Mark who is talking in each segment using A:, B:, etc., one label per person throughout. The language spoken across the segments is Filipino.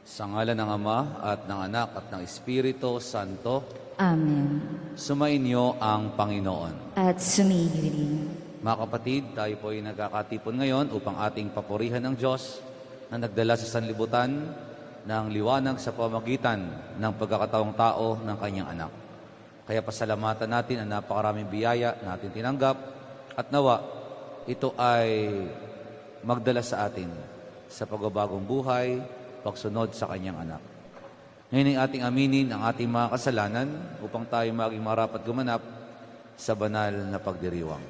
A: Sa ngalan ng Ama at ng Anak at ng Espiritu Santo.
B: Amen.
A: Sumainyo ang Panginoon.
B: At sumainyo rin.
A: Mga kapatid, tayo po ay nagkakatipon ngayon upang ating papurihan ng Diyos na nagdala sa sanlibutan ng liwanag sa pamagitan ng pagkakataong tao ng kanyang anak. Kaya pasalamatan natin ang napakaraming biyaya na ating tinanggap at nawa ito ay magdala sa atin sa pagbabagong buhay, pagsunod sa kanyang anak. Ngayon ay ating aminin ang ating mga kasalanan upang tayo maging marapat gumanap sa banal na pagdiriwang.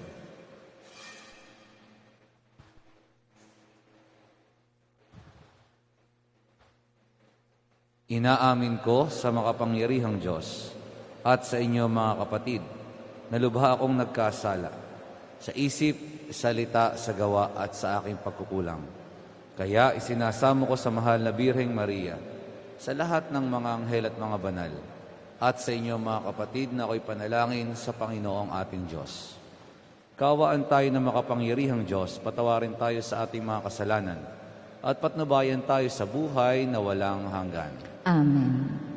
A: Inaamin ko sa makapangyarihang Diyos at sa inyo mga kapatid na lubha akong nagkasala sa isip, salita, sa gawa at sa aking pagkukulang. Kaya isinasamo ko sa mahal na Birheng Maria, sa lahat ng mga anghel at mga banal, at sa inyo mga kapatid na ako'y panalangin sa Panginoong ating Diyos. Kawaan tayo ng makapangyarihang Diyos, patawarin tayo sa ating mga kasalanan, at patnubayan tayo sa buhay na walang hanggan.
B: Amen.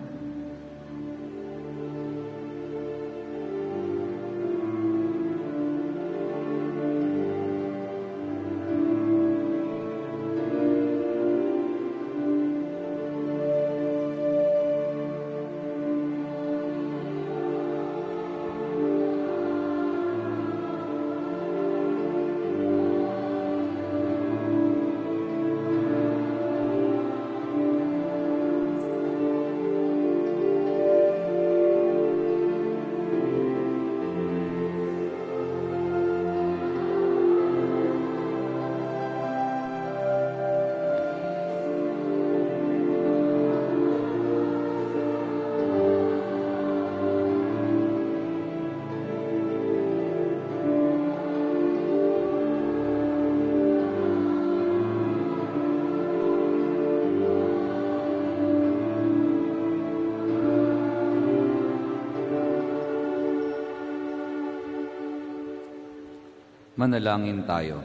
A: Manalangin tayo.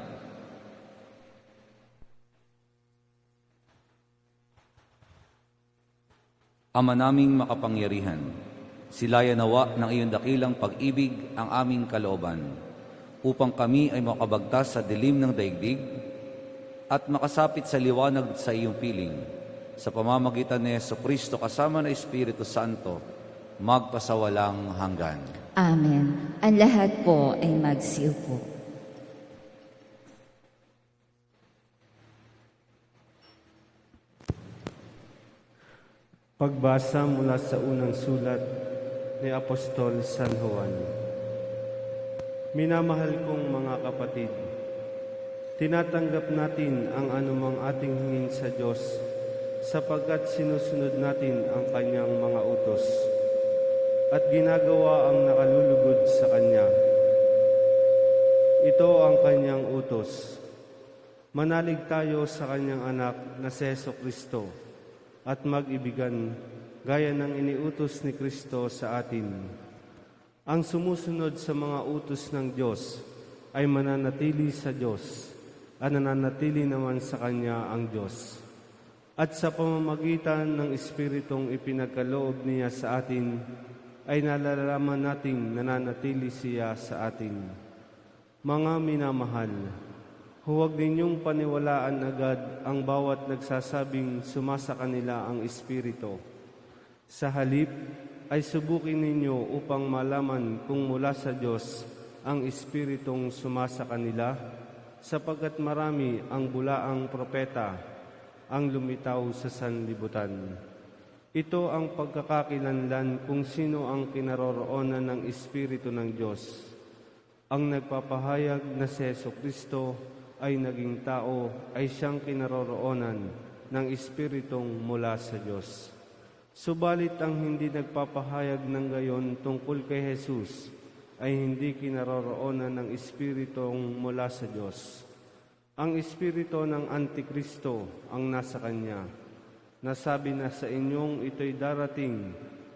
A: Ama naming makapangyarihan, silaya nawa ng iyong dakilang pag-ibig ang aming kalooban, upang kami ay makabagtas sa dilim ng daigdig at makasapit sa liwanag sa iyong piling, sa pamamagitan ni Jesucristo kasama ng Espiritu Santo, magpasawalang hanggan.
B: Amen. Ang lahat po ay magsiupo.
C: Pagbasa mula sa unang sulat ni Apostol San Juan. Minamahal kong mga kapatid, tinatanggap natin ang anumang ating hingin sa Diyos sapagkat sinusunod natin ang Kanyang mga utos at ginagawa ang nakalulugod sa Kanya. Ito ang Kanyang utos. Manalig tayo sa Kanyang anak na si Jesucristo at mag-ibigan gaya ng iniutos ni Kristo sa atin. Ang sumusunod sa mga utos ng Diyos ay mananatili sa Diyos at nananatili naman sa Kanya ang Diyos. At sa pamamagitan ng Espiritong ipinagkaloob niya sa atin, ay nalalaman nating nananatili siya sa atin. Mga minamahal, huwag ninyong paniwalaan agad ang bawat nagsasabing sumasa kanila ang Espiritu. Sa halip ay subukin ninyo upang malaman kung mula sa Diyos ang Espiritong sumasa kanila, sapagkat marami ang bulaang propeta ang lumitaw sa sanlibutan. Ito ang pagkakakilanlan kung sino ang kinaroroonan ng Espiritu ng Diyos. Ang nagpapahayag na si Jesucristo ay naging tao ay siyang kinaroroonan ng Espiritong mula sa Diyos. Subalit ang hindi nagpapahayag ng gayon tungkol kay Jesus ay hindi kinaroroonan ng Espiritong mula sa Diyos. Ang Espiritu ng Antikristo ang nasa Kanya. Nasabi na sa inyong ito'y darating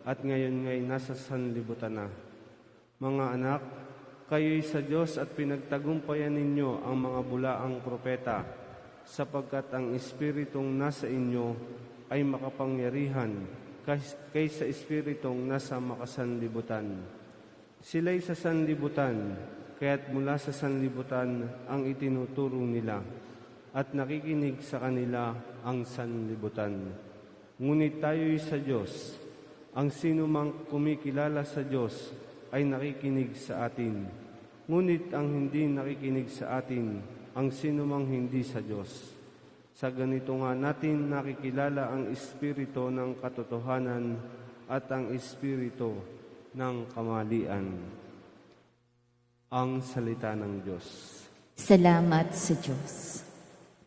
C: at ngayon nga'y nasa sanlibutan na. Mga anak, kayo'y sa Diyos at pinagtagumpayan ninyo ang mga bulaang propeta, sapagkat ang Espiritong nasa inyo ay makapangyarihan kaysa espiritong nasa makasanlibutan. Sila'y sa sanlibutan, kaya't mula sa sanlibutan ang itinuturo nila, at nakikinig sa kanila ang sanlibutan. Ngunit tayo'y sa Diyos. Ang sino mang kumikilala sa Diyos ay nakikinig sa atin. Ngunit ang hindi nakikinig sa atin, ang sino mang hindi sa Diyos. Sa ganito nga natin nakikilala ang espiritu ng katotohanan at ang espiritu ng kamalian. Ang salita ng Diyos.
B: Salamat sa Diyos.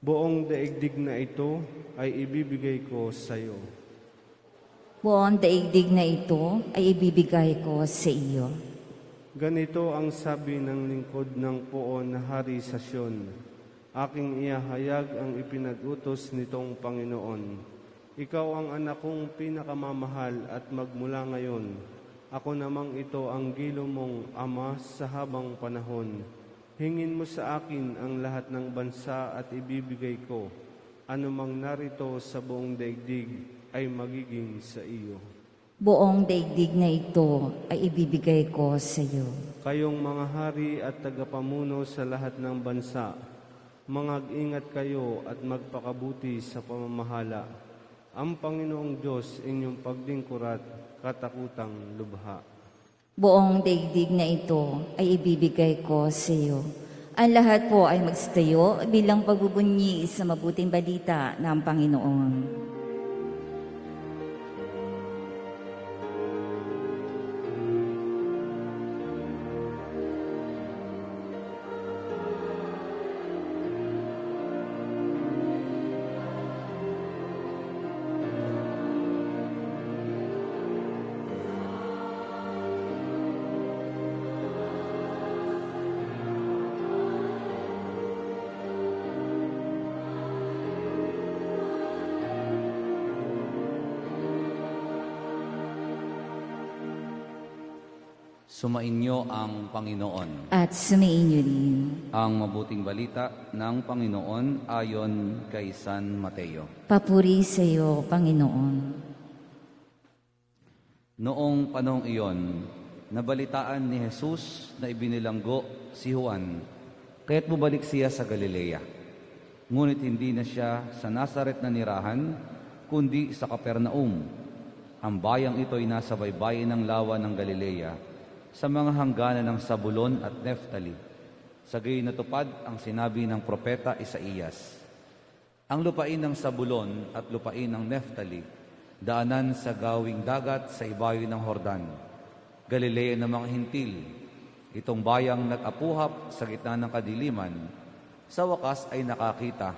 C: Buong daigdig na ito ay ibibigay ko sa iyo.
B: Buong daigdig na ito ay ibibigay ko sa iyo.
C: Ganito ang sabi ng lingkod ng poon na hari sa Sion. Aking iahayag ang ipinag-utos nitong Panginoon. Ikaw ang anak kong pinakamamahal at magmula ngayon, ako namang ito ang gilo mong ama sa habang panahon. Hingin mo sa akin ang lahat ng bansa at ibibigay ko. Anumang narito sa buong daigdig ay magiging sa iyo.
B: Buong daigdig na ito ay ibibigay ko sa iyo.
C: Kayong mga hari at tagapamuno sa lahat ng bansa, mag-ingat kayo at magpakabuti sa pamamahala. Ang Panginoong Diyos inyong pagdingkurat, katakutang lubha.
B: Buong daigdig na ito ay ibibigay ko sa iyo. Ang lahat po ay magstayo bilang pagbubunyi sa mabuting balita ng Panginoon.
A: Sumainyo ang Panginoon.
B: At sumainyo rin.
A: Ang mabuting balita ng Panginoon ayon kay San Mateo.
B: Papuri sa iyo, Panginoon.
A: Noong panahong iyon, nabalitaan ni Jesus na ibinilanggo si Juan, kaya't bumalik siya sa Galilea. Ngunit hindi na siya sa Nazaret na nirahan, kundi sa Capernaum. Ang bayang ito ay nasa baybayin ng lawa ng Galilea, sa mga hangganan ng Zabulon at Neftali. Sa gayon natupad ang sinabi ng propeta Isaías. Ang lupain ng Zabulon at lupain ng Neftali, daanan sa gawing dagat sa ibayo ng Hordan, Galilea ng mga hintil. Itong bayang nag-apuhap sa gitna ng kadiliman, sa wakas ay nakakita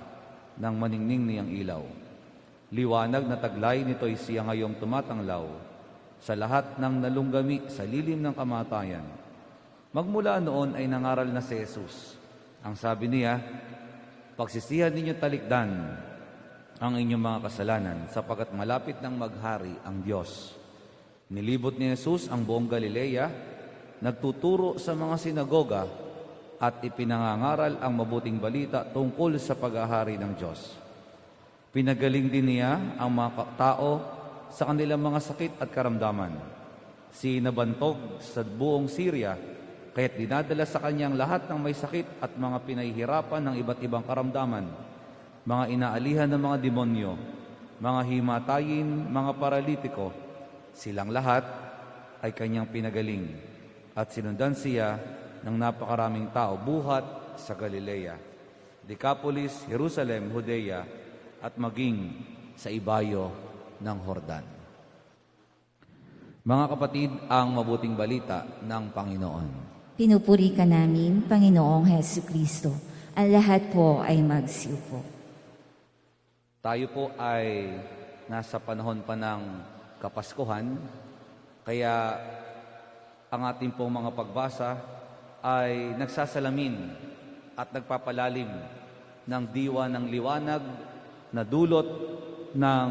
A: ng maningning niyang ilaw. Liwanag na taglay nito'y siya ngayong tumatanglaw sa lahat ng nalunggami sa lilim ng kamatayan. Magmula noon ay nangaral na si Jesus. Ang sabi niya, pagsisihan ninyo talikdan ang inyong mga kasalanan sapagkat malapit ng maghari ang Diyos. Nilibot ni Jesus ang buong Galilea, nagtuturo sa mga sinagoga at ipinangangaral ang mabuting balita tungkol sa paghahari ng Diyos. Pinagaling din niya ang mga tao sa kanilang mga sakit at karamdaman. Sinabantog sa buong Syria, kaya't dinadala sa kanyang lahat ng may sakit at mga pinahihirapan ng iba't ibang karamdaman, mga inaalihan ng mga demonyo, mga himatayin, mga paralitiko. Silang lahat ay kanyang pinagaling at sinundan siya ng napakaraming tao buhat sa Galilea, Decapolis, Jerusalem, Judea at maging sa ibayo ng Hordan. Mga kapatid, ang mabuting balita ng Panginoon.
B: Pinupuri ka namin, Panginoong Hesus Kristo. Ang lahat po ay magsiupo.
A: Tayo po ay nasa panahon pa ng Kapaskuhan, kaya ang ating pong mga pagbasa ay nagsasalamin at nagpapalalim ng diwa ng liwanag na dulot ng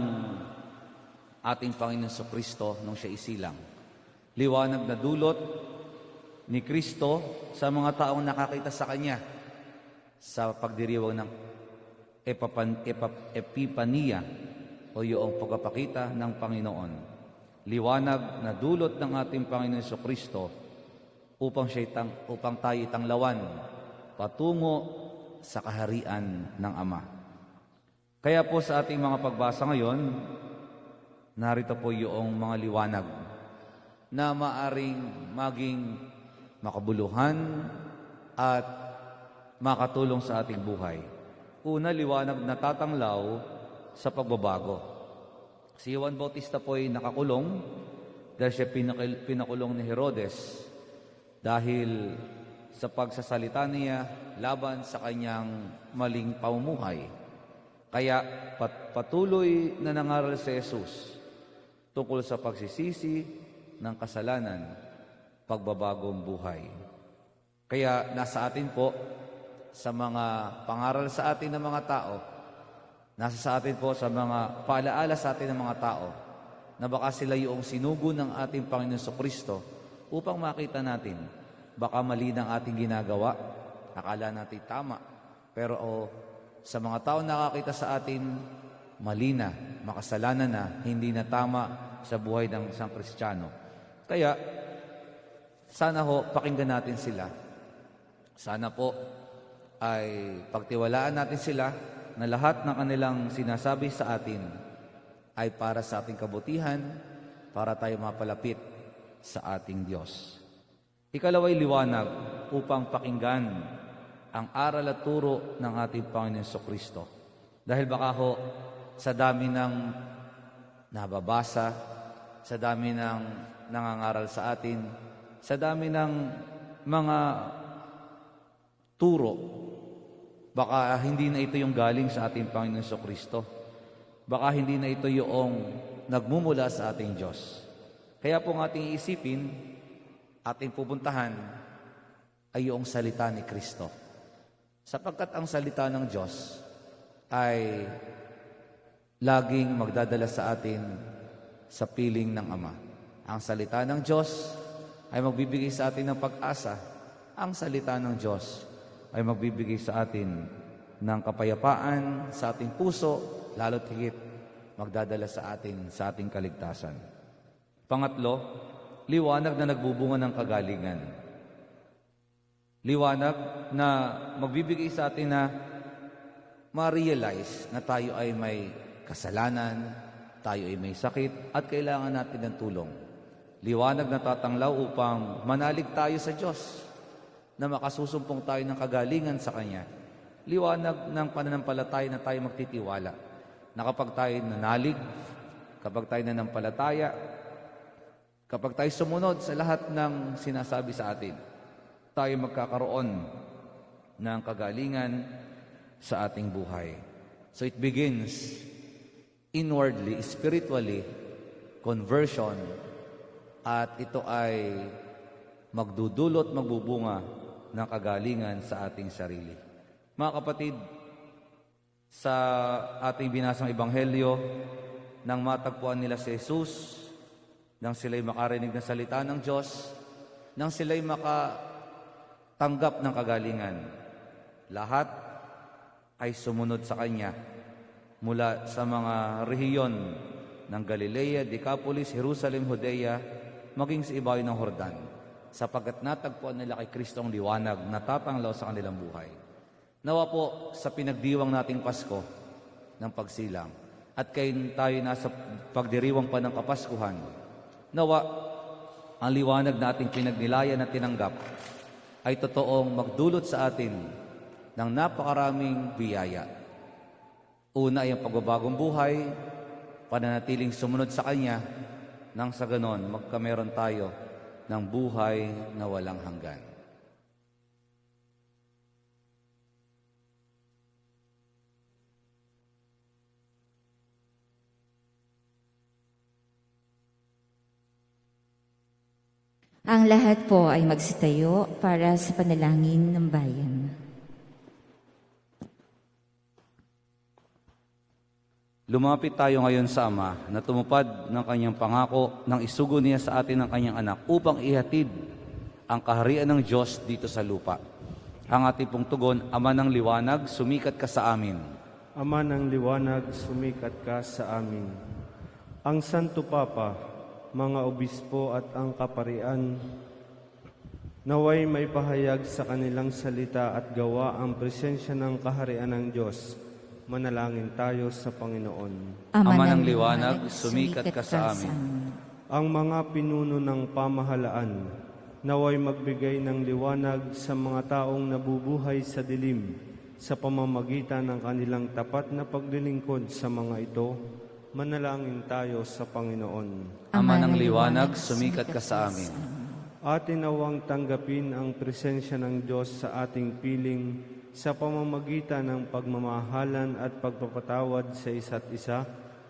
A: ating Panginoon sa Kristo nung siya isilang. Liwanag na dulot ni Kristo sa mga taong nakakita sa Kanya sa pagdiriwang ng Epipania o yung pagpapakita ng Panginoon. Liwanag na dulot ng ating Panginoon Jesucristo upang tayo tanglawan patungo sa kaharian ng Ama. Kaya po sa ating mga pagbasa ngayon, narito po yung mga liwanag na maaring maging makabuluhan at makatulong sa ating buhay. Una, liwanag na tatanglaw sa pagbabago. Si Juan Bautista po ay nakakulong dahil siya pinakulong ni Herodes dahil sa pagsasalita niya laban sa kanyang maling pamumuhay. Kaya patuloy na nangaral si Jesus tungkol sa pagsisisi ng kasalanan, pagbabagong buhay. Kaya nasa atin po, sa mga pangaral sa atin ng mga tao, nasa sa atin po sa mga paalaala sa atin ng mga tao, na baka sila yung sinugo ng ating Panginoon Jesucristo upang makita natin, baka mali ng ating ginagawa, akala natin tama, pero sa mga tao nakakita sa atin, mali na, makasalanan na, hindi na tama sa buhay ng isang Kristiyano. Kaya, sana ho, pakinggan natin sila. Sana po ay pagtiwalaan natin sila na lahat ng kanilang sinasabi sa atin ay para sa ating kabutihan, para tayo mapalapit sa ating Diyos. Ikalaway, liwanag upang pakinggan ang aral at turo ng ating Panginoon Jesucristo. Dahil baka ho, sa dami ng nababasa, sa dami ng nangangaral sa atin, sa dami ng mga turo, baka hindi na ito yung galing sa ating Panginoon Jesucristo. Baka hindi na ito yung nagmumula sa ating Diyos. Kaya po ang ating iisipin, ating pupuntahan, ay yung salita ni Kristo. Sapagkat ang salita ng Diyos ay laging magdadala sa atin sa piling ng Ama. Ang salita ng Diyos ay magbibigay sa atin ng pag-asa. Ang salita ng Diyos ay magbibigay sa atin ng kapayapaan sa ating puso, lalo't higit magdadala sa atin sa ating kaligtasan. Pangatlo, liwanag na nagbubunga ng kagalingan. Liwanag na magbibigay sa atin na ma-realize na tayo ay may kasalanan, tayo ay may sakit, at kailangan natin ng tulong. Liwanag na tatanglaw upang manalig tayo sa Diyos, na makasusumpong tayo ng kagalingan sa Kanya. Liwanag ng pananampalataya na tayo magtitiwala, na kapag tayo nanalig, kapag tayo nanampalataya, kapag tayo sumunod sa lahat ng sinasabi sa atin, tayo magkakaroon ng kagalingan sa ating buhay. So it begins inwardly, spiritually, conversion, at ito ay magdudulot, magbubunga ng kagalingan sa ating sarili. Mga kapatid, sa ating binasang ebanghelyo, nang matagpuan nila si Jesus, nang sila'y makarinig ng salita ng Diyos, nang sila'y makatanggap ng kagalingan, lahat ay sumunod sa Kanya mula sa mga rehiyon ng Galilea, Decapolis, Jerusalem, Judea, maging sa ibabaw ng Jordan, sapagkat natagpuan nila kay Kristo ang liwanag na tatanglaw sa kanilang buhay. Nawa po sa pinagdiwang nating Pasko ng pagsilang, at kayo tayo nasa pagdiriwang pa ng Kapaskuhan, nawa ang liwanag na ating pinagnilayan at tinanggap ay totoong magdulot sa atin ng napakaraming biyaya. Una ay ang pagbabagong buhay, pananatiling sumunod sa Kanya, nang sa ganon magkameron tayo ng buhay na walang hanggan.
B: Ang lahat po ay magsitayo para sa panalangin ng bayan.
A: Lumapit tayo ngayon sa Ama na tumupad ng Kanyang pangako nang isugo niya sa atin ang Kanyang anak upang ihatid ang kaharian ng Diyos dito sa lupa. Ang ating pong tugon, Ama ng liwanag, sumikat ka sa amin.
C: Ama ng liwanag, sumikat ka sa amin. Ang Santo Papa, mga obispo at ang kaparian, naway may pahayag sa kanilang salita at gawa ang presensya ng kaharian ng Diyos. Manalangin tayo sa Panginoon.
A: Ama ng liwanag, sumikat ka sa amin.
C: Ang mga pinuno ng pamahalaan, naway magbigay ng liwanag sa mga taong nabubuhay sa dilim sa pamamagitan ng kanilang tapat na paglilingkod sa mga ito. Manalangin tayo sa Panginoon.
A: Ama ng liwanag, sumikat ka sa amin.
C: Atin nawang tanggapin ang presensya ng Diyos sa ating piling sa pamamagitan ng pagmamahalan at pagpapatawad sa isa't isa.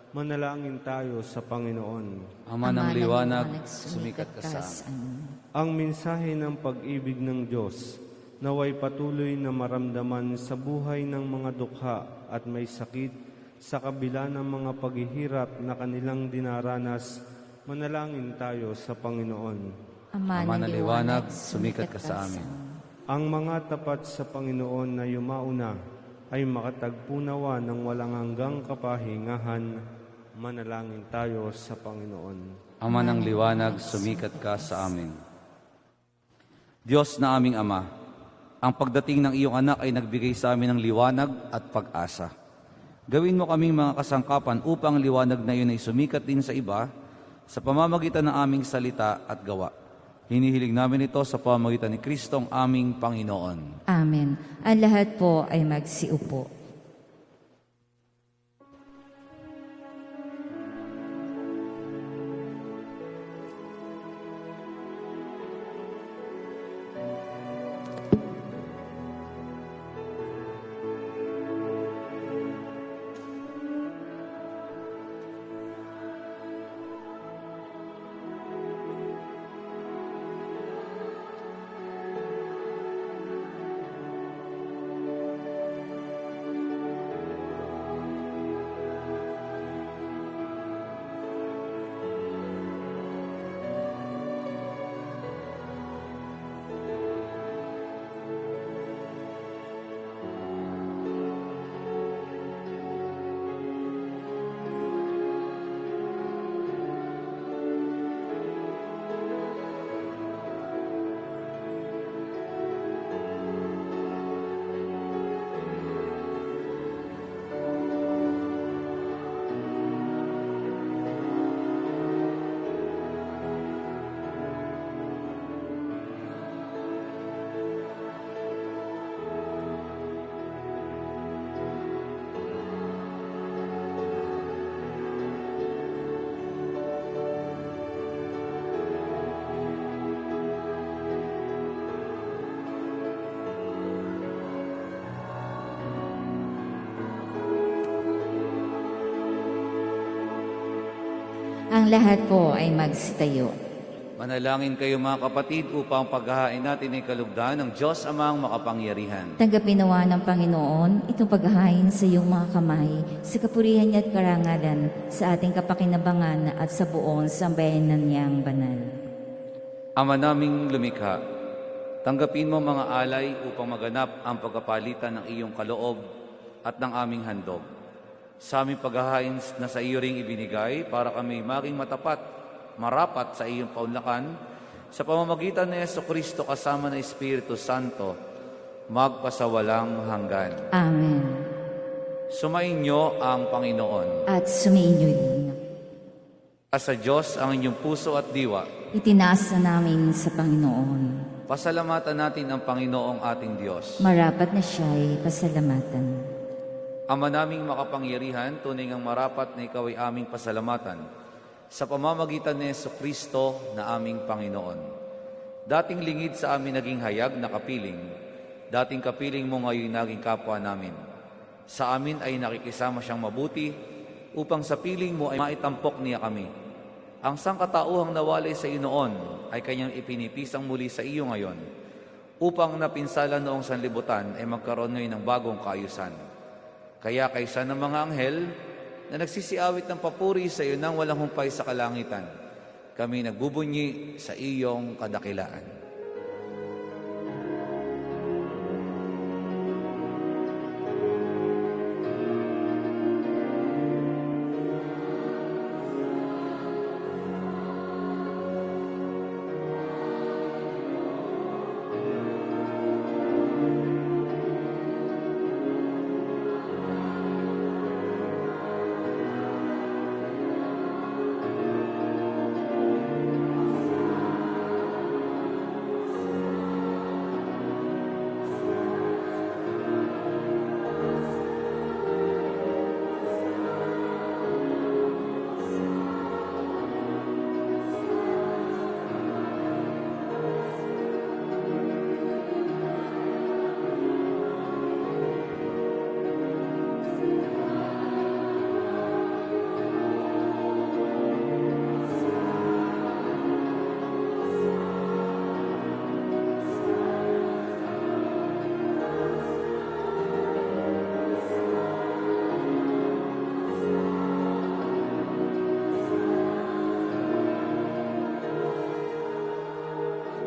C: Manalangin tayo sa Panginoon.
A: Ama ng liwanag, sumikat ka sa amin.
C: Ang mensahe ng pag-ibig ng Diyos naway patuloy na maramdaman sa buhay ng mga dukha at may sakit sa kabila ng mga paghihirap na kanilang dinaranas. Manalangin tayo sa Panginoon.
A: Ama ng liwanag, sumikat ka sa amin.
C: Ang mga tapat sa Panginoon na yumauna ay makatagpunawa ng walang hanggang kapahingahan. Manalangin tayo sa Panginoon.
A: Ama ng liwanag, sumikat ka sa amin. Diyos na aming Ama, ang pagdating ng iyong anak ay nagbigay sa amin ng liwanag at pag-asa. Gawin mo kaming mga kasangkapan upang ang liwanag na iyon ay sumikat din sa iba sa pamamagitan ng aming salita at gawa. Hinihiling namin ito sa pamamagitan ni Kristong aming Panginoon.
B: Amen. Ang lahat po ay magsiupo. Ang lahat po ay magsitayo.
A: Manalangin kayo mga kapatid upang paghahain natin ay kalugdan ng Diyos Amang makapangyarihan.
B: Tanggapin nawa ng Panginoon itong paghahain sa iyong mga kamay, sa kapurihan niya at karangalan, sa ating kapakinabangan at sa buong sambayanan niyang banal.
A: Ama naming lumikha, tanggapin mo mga alay upang maganap ang pagkapalitan ng iyong kaloob at ng aming handog. Sa aming paghahain na sa iyo ring ibinigay para kami maging matapat, marapat sa iyong paunlakan, sa pamamagitan ni Jesucristo kasama ng Espiritu Santo, magpasawalang hanggan.
B: Amen.
A: Sumainyo ang Panginoon.
B: At sumainyo din.
A: At sa Diyos ang inyong puso at diwa,
B: Itinaas na namin sa Panginoon.
A: pasalamatan natin ang Panginoong ating Diyos.
B: Marapat na siya'y pasalamatan.
A: Ama naming makapangyarihan, tunay ngang marapat na ikaw ay aming pasalamatan sa pamamagitan ni Jesucristo na aming Panginoon. Dating lingid sa amin naging hayag na kapiling, dating kapiling mo ngayon naging kapwa namin. Sa amin ay nakikisama siyang mabuti upang sa piling mo ay maitampok niya kami. Ang sangkatauhang nawalay sa iyo noon ay kanyang ipinipisang muli sa iyo ngayon upang napinsala noong sanlibutan ay magkaroon ngayon ng bagong kaayusan. Kaya kaysa ng mga anghel na nagsisiawit ng papuri sa iyo nang walang humpay sa kalangitan, kami nagbubunyi sa iyong kadakilaan.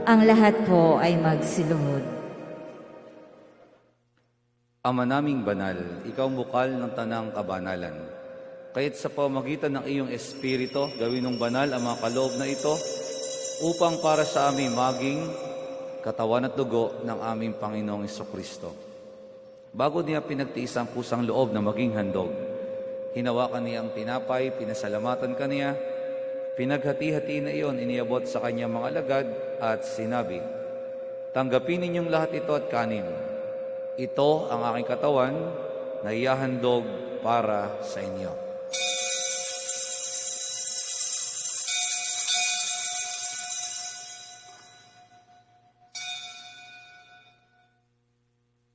B: Ang lahat po ay magsiluhod.
A: Ama naming banal, ikaw bukal ng tanang kabanalan. Kaya't sa pamagitan ng iyong Espiritu, gawin ng banal ang mga kaloob na ito upang para sa amin maging katawan at dugo ng aming Panginoong Jesucristo. Bago niya pinagtiis ang kusang loob na maging handog, hinawakan niya ang tinapay, pinasalamatan kaniya, pinaghati-hati na iyon, iniabot sa kanyang mga alagad at sinabi, "Tanggapin ninyong lahat ito at kanin. Ito ang aking katawan na ihahandog para sa inyo."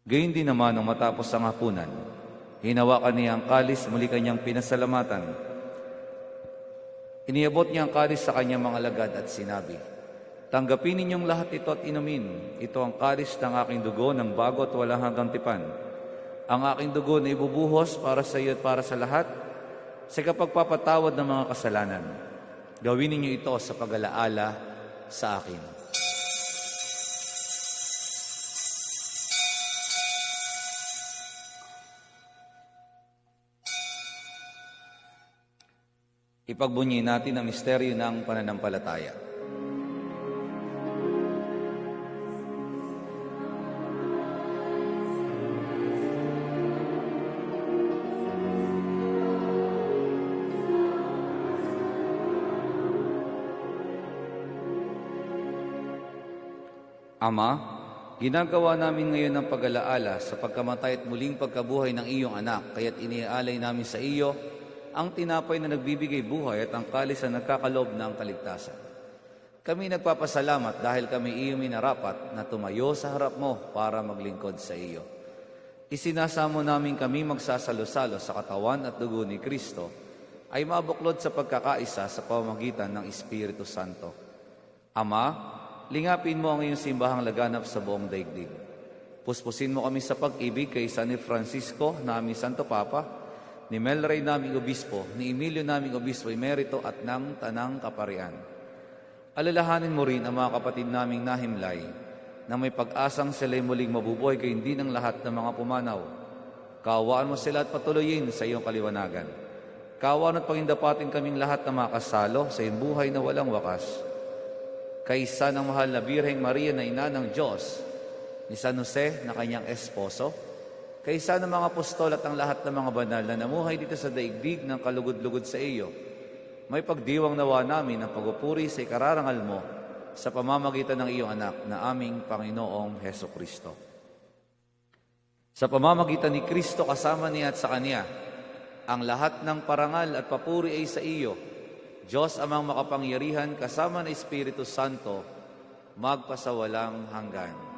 A: Gayun din naman nang matapos ang hapunan, hinawakan niya ang kalis, muli kanyang pinasalamatan. Iniabot niya ang kalis sa kanyang mga alagad at sinabi, "Tanggapin ninyong lahat ito at inumin. Ito ang kalis ng aking dugo ng bago at walang hanggang tipan. Ang aking dugo na ibubuhos para sa iyo at para sa lahat sa kapagpapatawad ng mga kasalanan. Gawin ninyo ito sa pag-alaala sa akin." Ipagbunyi natin ang misteryo ng pananampalataya. Ama, ginagawa namin ngayon ang pag-alaala sa pagkamatay at muling pagkabuhay ng iyong anak, kaya't iniaalay namin sa iyo ang tinapay na nagbibigay buhay at ang kalis na nagkakaloob ng kaligtasan. Kami nagpapasalamat dahil kami iyong minarapat na tumayo sa harap mo para maglingkod sa iyo. Isinasamo namin kami magsasalo-salo sa katawan at dugo ni Kristo ay mabuklod sa pagkakaisa sa pamamagitan ng Espiritu Santo. Ama, lingapin mo ang iyong simbahang laganap sa buong daigdig. Puspusin mo kami sa pag-ibig kay San Francisco na aming Santo Papa, ni Melray naming Obispo, ni Emilio naming Obispo Emerito at ng Tanang Kaparian. Alalahanin mo rin ang mga kapatid naming nahimlay na may pag-asang sila'y muling mabubuhay kayo hindi ng lahat ng mga pumanaw. Kaawaan mo sila at patuloyin sa iyong kaliwanagan. Kaawaan at pagindapatin kaming lahat na makasalo sa iyong buhay na walang wakas. Kaisa ng mahal na Birheng Maria na ina ng Diyos, ni San Jose na kanyang esposo, kaysa ng mga apostol at ang lahat ng mga banal na namuhay dito sa daigdig ng kalugod-lugod sa iyo, may pagdiwang nawa namin ang pagpupuri sa ikararangal mo sa pamamagitan ng iyong anak na aming Panginoong Hesukristo. Sa pamamagitan ni Kristo kasama niya at sa Kanya, ang lahat ng parangal at papuri ay sa iyo, Diyos amang makapangyarihan kasama ng Espiritu Santo, magpasawalang hanggan.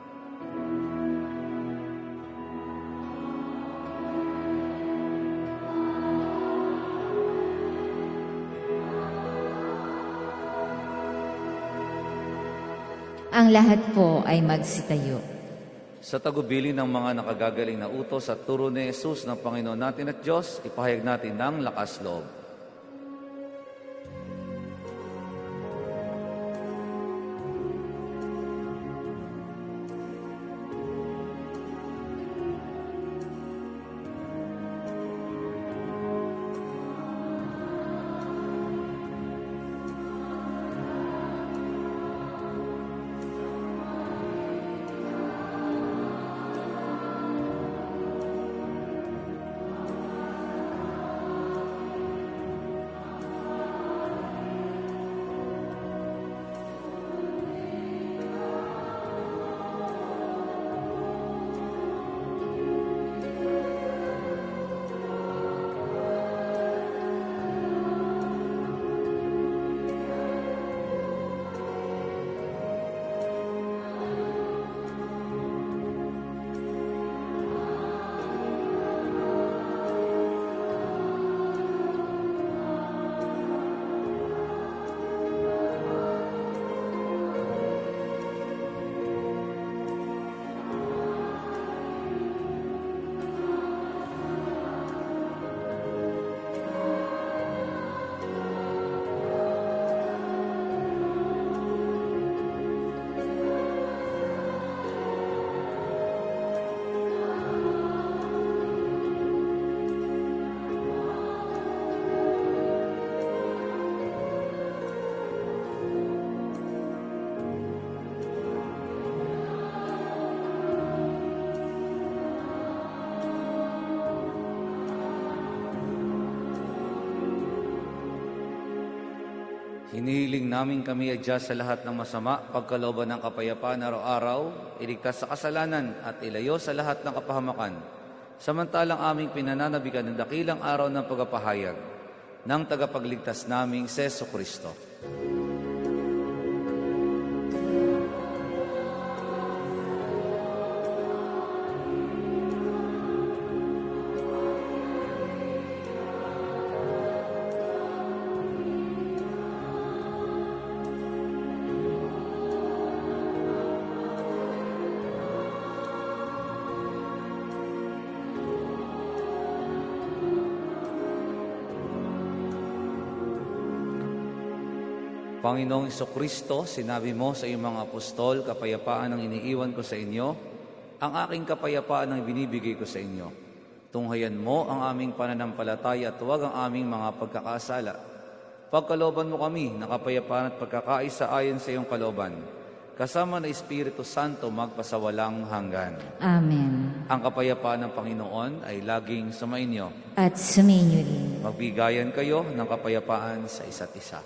B: Ang lahat po ay magsitayo.
A: Sa tagubilin ng mga nakagagaling na utos at turo ni Jesus ng Panginoon natin at Diyos, ipahayag natin ng lakas loob. Hinihiling namin kami adya sa lahat ng masama, pagkalooban ng kapayapaan araw-araw, iligtas sa kasalanan at ilayo sa lahat ng kapahamakan. Samantalang aming pinananabigan ng dakilang araw ng pagpapahayag ng tagapagligtas naming Seso Kristo. Panginoong Kristo, sinabi mo sa iyong mga apostol, kapayapaan ang iniiwan ko sa inyo, ang aking kapayapaan ang binibigay ko sa inyo. Tunghayan mo ang aming pananampalataya at huwag ang aming mga pagkakasala. Pagkalooban mo kami ng kapayapaan at pagkakaisa ayon sa iyong kalooban, kasama na Espiritu Santo magpasawalang hanggan.
B: Amen.
A: Ang kapayapaan ng Panginoon ay laging sumainyo.
B: At sumainyo rin.
A: Magbigayan kayo ng kapayapaan sa isa't isa.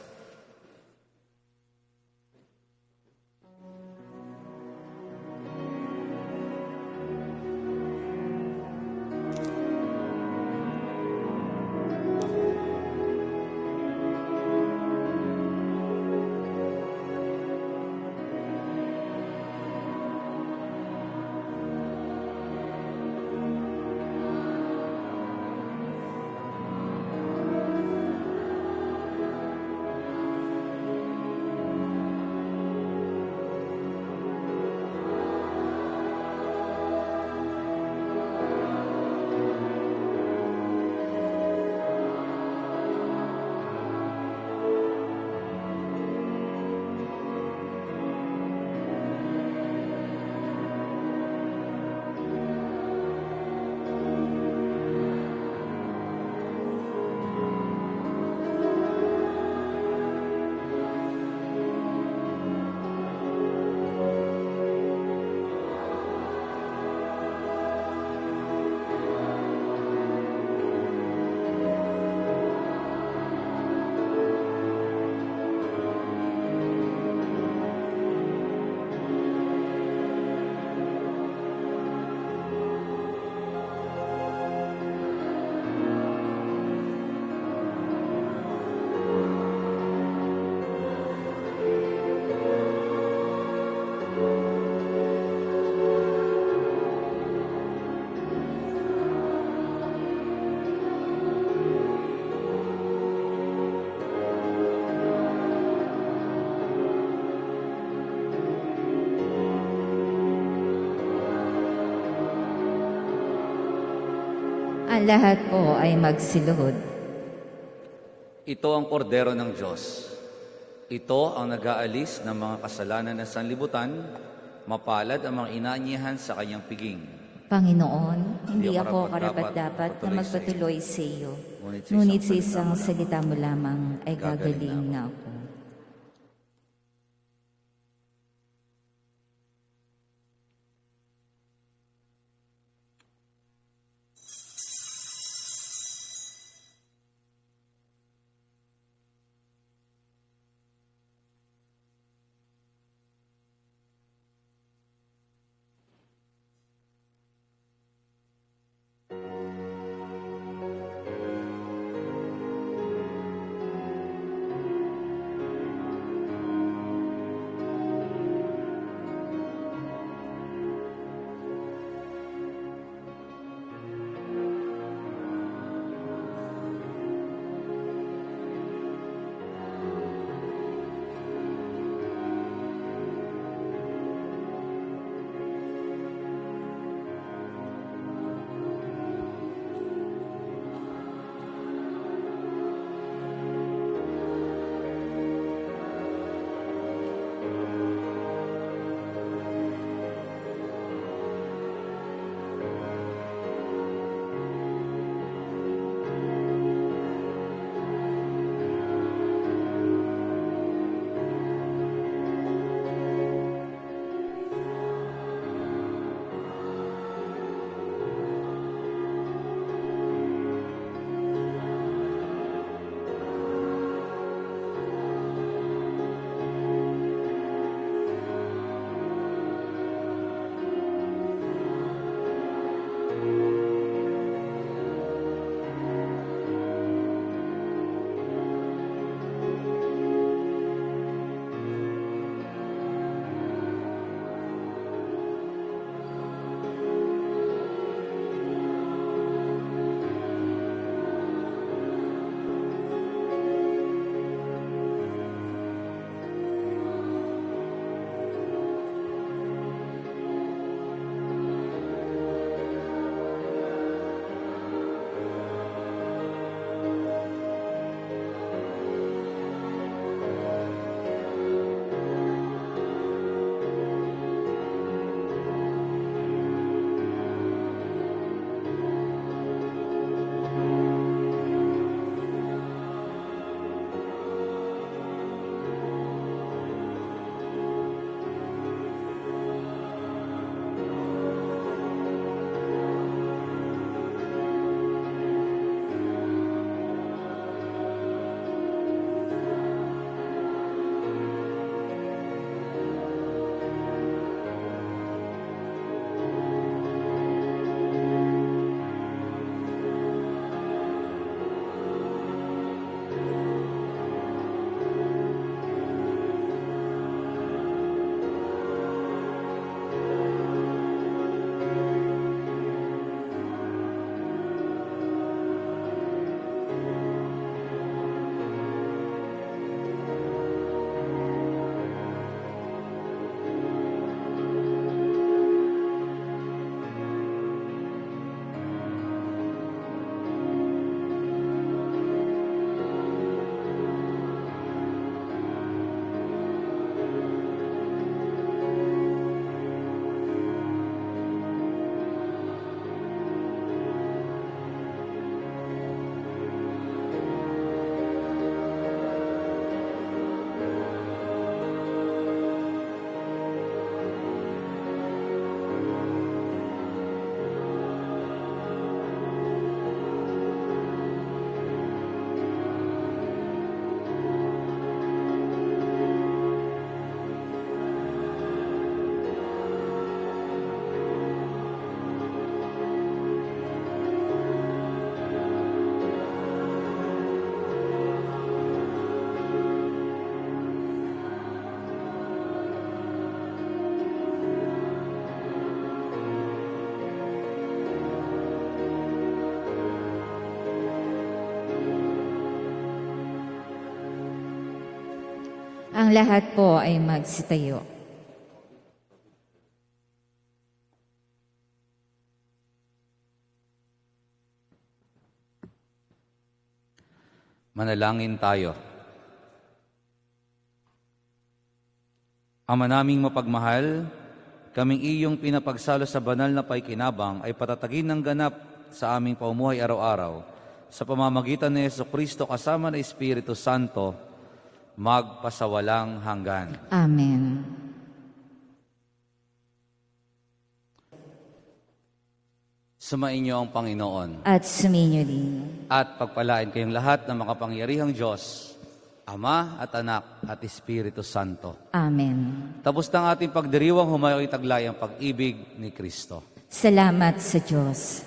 B: Ang lahat po ay magsiluhod.
A: Ito ang kordero ng Diyos. Ito ang nag-aalis ng mga kasalanan ng sanlibutan. Mapalad ang mga inaanyahan sa kanyang piging.
B: Panginoon, hindi
A: Hindi
B: ako
A: ako
B: karapat-dapat na
A: magpatuloy
B: magpatuloy sa iyo.
A: Ngunit
B: Ngunit sa isang salita mo lamang ay
A: gagaling
B: gagaling
A: na
B: na ako. Ang lahat po ay magsitayo.
A: Manalangin tayo. Ama naming mapagmahal, kaming iyong pinapagsalo sa banal na paikinabang ay patatagin ng ganap sa aming paumuhay araw-araw sa pamamagitan ni Jesucristo kasama ng Espiritu Santo, magpasawalang hanggan.
B: Amen.
A: Sumainyo ang Panginoon
B: At suminyo din.
A: at pagpalain kayong lahat ng makapangyarihang Diyos, Ama at Anak at Espiritu Santo.
B: Amen.
A: Tapos ng ating pagdiriwang, humayo'y taglay ang pag-ibig ni Kristo.
B: Salamat sa Diyos.